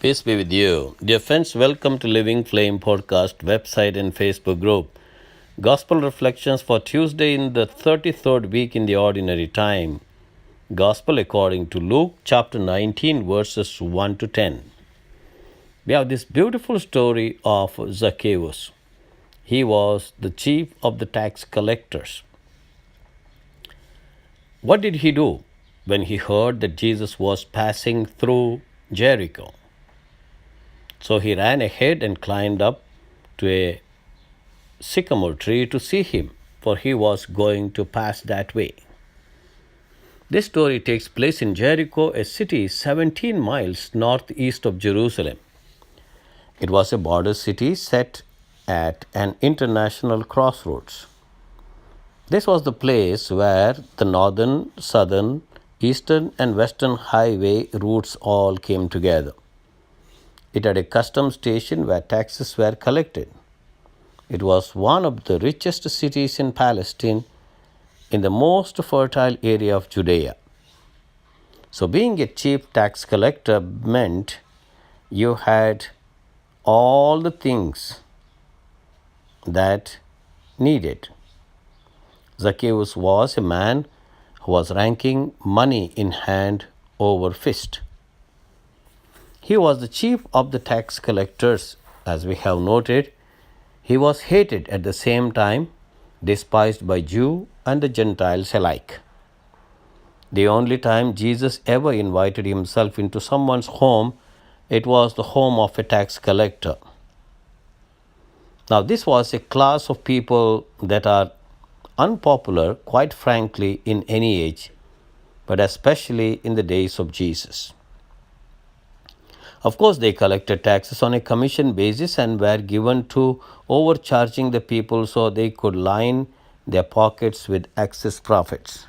Peace be with you. Dear friends, welcome to Living Flame Podcast website and Facebook group. Gospel Reflections for Tuesday in the 33rd week in the Ordinary Time. Gospel according to Luke chapter 19 verses 1 to 10. We have this beautiful story of Zacchaeus. He was the chief of the tax collectors. What did he do when he heard that Jesus was passing through Jericho? So he ran ahead and climbed up to a sycamore tree to see him, for he was going to pass that way. This story takes place in Jericho, a city 17 miles northeast of Jerusalem. It was a border city set at an international crossroads. This was the place where the northern, southern, eastern, and western highway routes all came together. It had a customs station where taxes were collected. It was one of the richest cities in Palestine, in the most fertile area of Judea. So being a chief tax collector meant you had all the things that needed. Zacchaeus was a man who was ranking money in hand over fist. He was the chief of the tax collectors, as we have noted. He was hated at the same time, despised by Jew and the Gentiles alike. The only time Jesus ever invited himself into someone's home, it was the home of a tax collector. Now, this was a class of people that are unpopular, quite frankly, in any age, but especially in the days of Jesus. Of course, they collected taxes on a commission basis and were given to overcharging the people so they could line their pockets with excess profits.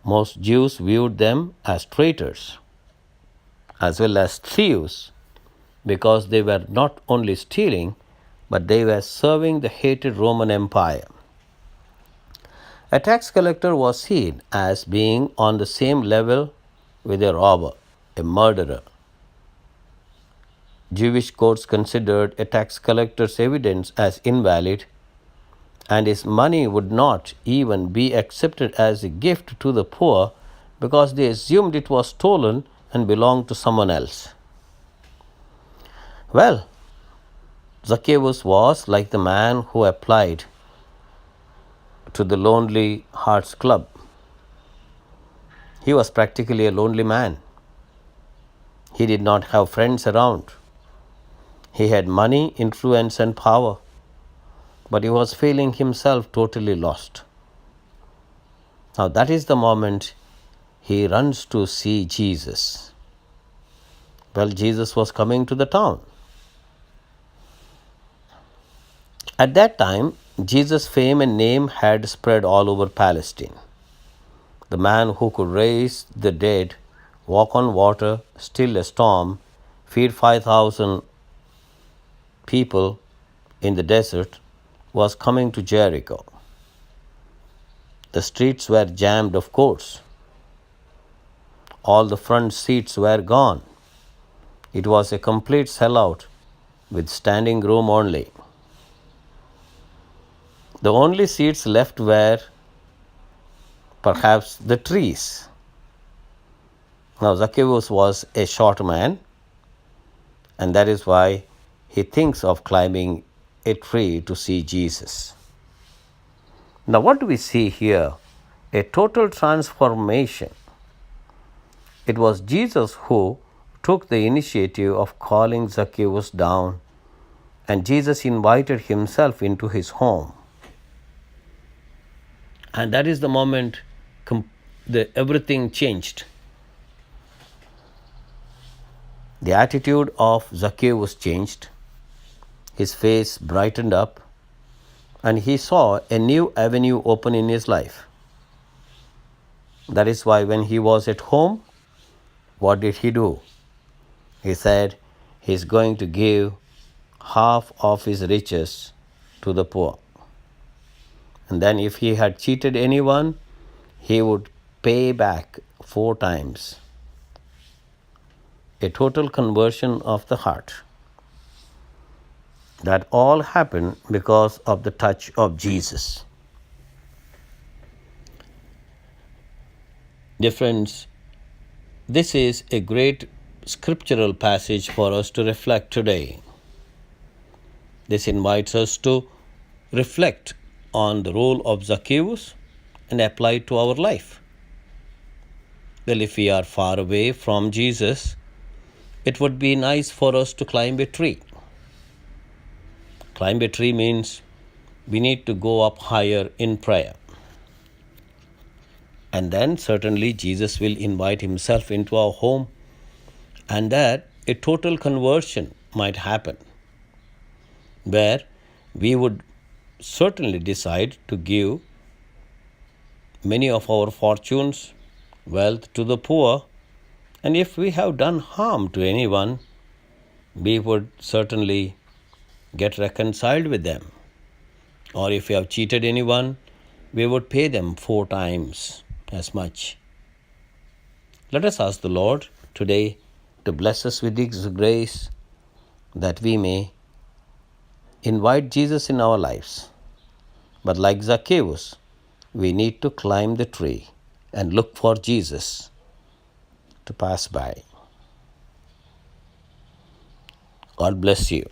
Most Jews viewed them as traitors as well as thieves because they were not only stealing, but they were serving the hated Roman Empire. A tax collector was seen as being on the same level with a robber, a murderer. Jewish courts considered a tax collector's evidence as invalid, and his money would not even be accepted as a gift to the poor because they assumed it was stolen and belonged to someone else. Well, Zacchaeus was like the man who applied to the Lonely Hearts Club. He was practically a lonely man. He did not have friends around. He had money, influence, and power, but he was feeling himself totally lost. Now, that is the moment he runs to see Jesus. Well, Jesus was coming to the town. At that time, Jesus' fame and name had spread all over Palestine. The man who could raise the dead, walk on water, still a storm, feed 5,000 people in the desert, was coming to Jericho. The streets were jammed, of course. All the front seats were gone. It was a complete sellout with standing room only. The only seats left were perhaps the trees. Now, Zacchaeus was a short man, and that is why he thinks of climbing a tree to see Jesus. Now, what do we see here? A total transformation. It was Jesus who took the initiative of calling Zacchaeus down, and Jesus invited himself into his home. And that is the moment everything changed. The attitude of Zacchaeus changed. His face brightened up, and he saw a new avenue open in his life. That is why when he was at home, what did he do? He said he is going to give half of his riches to the poor. And then if he had cheated anyone, he would pay back 4 times. a total conversion of the heart. That all happened because of the touch of Jesus. Dear friends, this is a great scriptural passage for us to reflect today. This invites us to reflect on the role of Zacchaeus and apply it to our life. Well, if we are far away from Jesus, it would be nice for us to climb a tree. Climb a tree means we need to go up higher in prayer. And then certainly Jesus will invite himself into our home, and that a total conversion might happen, where we would certainly decide to give many of our fortunes, wealth to the poor, and if we have done harm to anyone, we would certainly get reconciled with them. Or if we have cheated anyone, we would pay them 4 times as much. Let us ask the Lord today to bless us with His grace, that we may invite Jesus in our lives. But like Zacchaeus, we need to climb the tree and look for Jesus to pass by. God bless you.